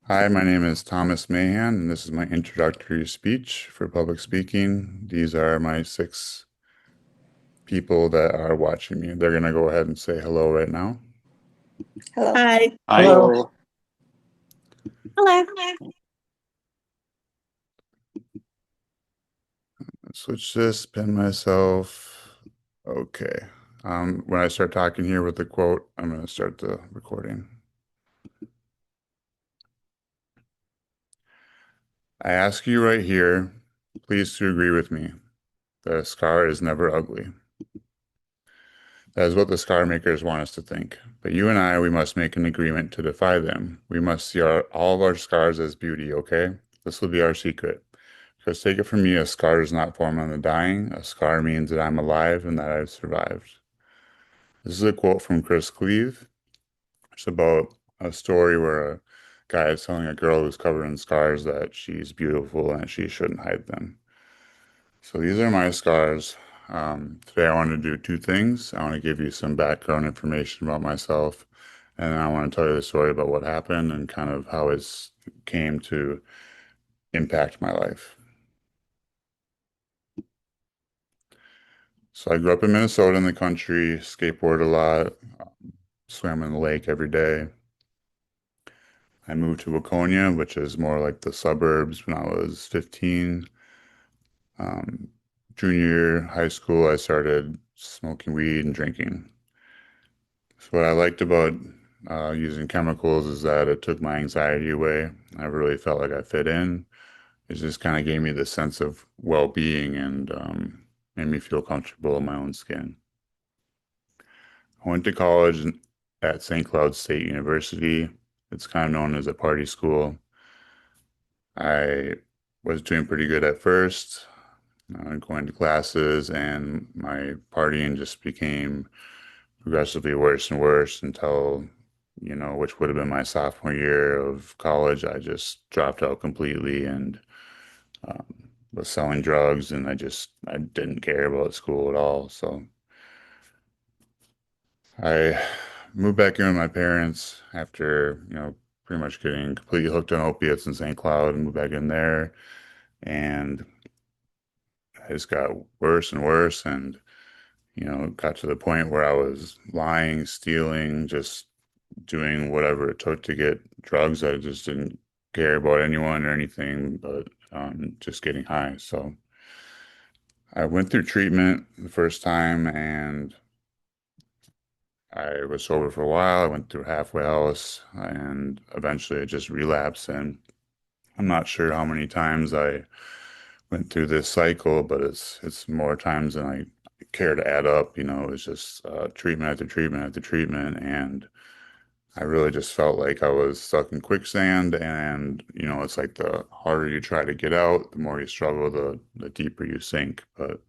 Hi, my name is Thomas Mahan, and this is my introductory speech for public speaking. These are my six people that are watching me. They're going to go ahead and say hello right now. Hello. Hi. Hi. Hello. Hello. Switch this, pin myself. Okay. When I start talking here with the quote, I'm going to start the recording. I ask you right here, please to agree with me that a scar is never ugly. That is what the scar makers want us to think. But you and I, we must make an agreement to defy them. We must see all of our scars as beauty, okay? This will be our secret. Because take it from me, a scar does not form on the dying. A scar means that I'm alive and that I've survived. This is a quote from Chris Cleave. It's about a story where a guy is telling a girl who's covered in scars that she's beautiful and she shouldn't hide them. So these are my scars. Today I want to do two things. I want to give you some background information about myself, and then I want to tell you the story about what happened and kind of how it's came to impact my life. So I grew up in Minnesota in the country, skateboarded a lot, swam in the lake every day. I moved to Waconia, which is more like the suburbs when I was 15. Um, Junior year high school, I started smoking weed and drinking. So what I liked about using chemicals is that it took my anxiety away. I really felt like I fit in. It just kind of gave me this sense of well-being and made me feel comfortable in my own skin. I went to college at St. Cloud State University. It's kind of known as a party school. I was doing pretty good at first, going to classes, and my partying just became progressively worse and worse until, which would have been my sophomore year of college. I just dropped out completely and um, was selling drugs, and I didn't care about school at all. So I moved back in with my parents after, pretty much getting completely hooked on opiates in St. Cloud and moved back in there. And I just got worse and worse and got to the point where I was lying, stealing, just doing whatever it took to get drugs. I just didn't care about anyone or anything, but just getting high. So I went through treatment the first time and I was sober for a while. I went through halfway house and eventually it just relapsed. And I'm not sure how many times I went through this cycle, but it's more times than I care to add up. It's just treatment after treatment after treatment, and I really just felt like I was stuck in quicksand. And it's like the harder you try to get out, the more you struggle, the deeper you sink. But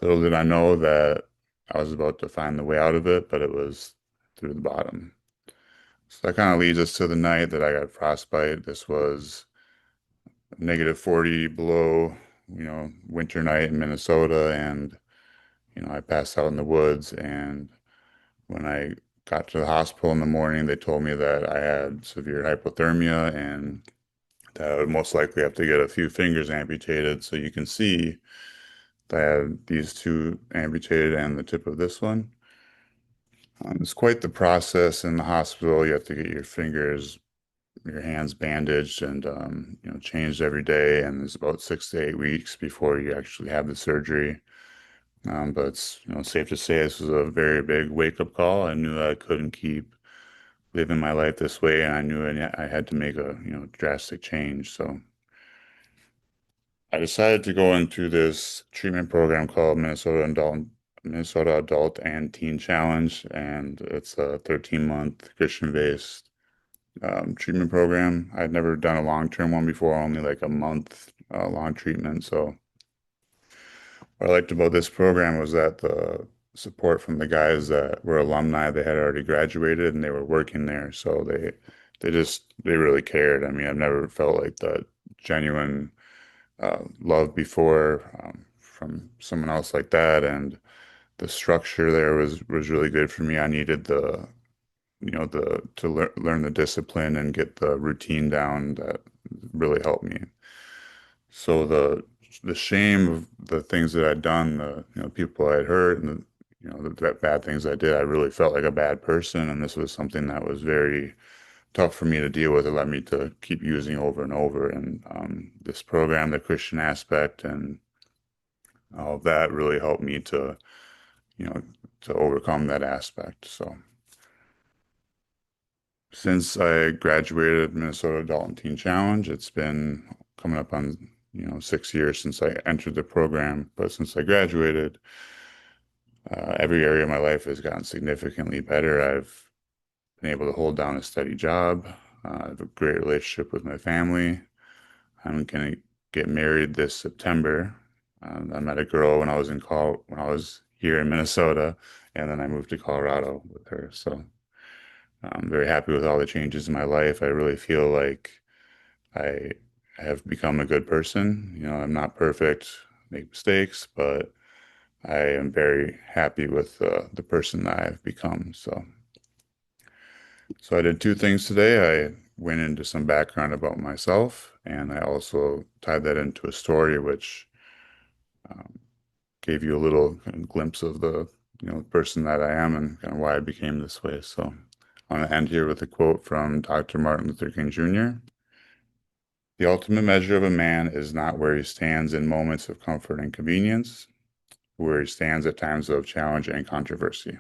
little did I know that I was about to find the way out of it, but it was through the bottom. So that kind of leads us to the night that I got frostbite. This was -40 below, winter night in Minnesota, and I passed out in the woods. And when I got to the hospital in the morning, they told me that I had severe hypothermia and that I would most likely have to get a few fingers amputated. So you can see that I had these two amputated and the tip of this one. It's quite the process in the hospital. You have to get your hands bandaged and changed every day, and it's about 6 to 8 weeks before you actually have the surgery. But it's safe to say this was a very big wake-up call. I knew that I couldn't keep living my life this way, and I knew I had to make a drastic change. So I decided to go into this treatment program called Minnesota Adult and Teen Challenge, and it's a 13-month Christian-based treatment program. I'd never done a long-term one before, only like a month long treatment. So what I liked about this program was that the support from the guys that were alumni, they had already graduated and they were working there. So they really cared. I mean, I've never felt like that genuine love before from someone else like that. And the structure there was really good for me. I needed the the to learn the discipline and get the routine down that really helped me. So the shame of the things that I'd done, the people I'd hurt, and the bad things I did, I really felt like a bad person, and this was something that was very tough for me to deal with. It led me to keep using over and over, and this program, the Christian aspect, and all of that really helped me to you know to overcome that aspect. So since I graduated Minnesota Adult and Teen Challenge, it's been coming up on 6 years since I entered the program. But since I graduated, every area of my life has gotten significantly better. I've been able to hold down a steady job. I have a great relationship with my family. I'm gonna get married this September. I met a girl when I was here in Minnesota, and then I moved to Colorado with her. So I'm very happy with all the changes in my life. I really feel like I have become a good person. I'm not perfect, make mistakes, but I am very happy with the person that I've become. So I did two things today. I went into some background about myself, and I also tied that into a story, which um, gave you a little kind of glimpse of the person that I am and kind of why I became this way. So I want to end here with a quote from Dr. Martin Luther King Jr. The ultimate measure of a man is not where he stands in moments of comfort and convenience, where he stands at times of challenge and controversy.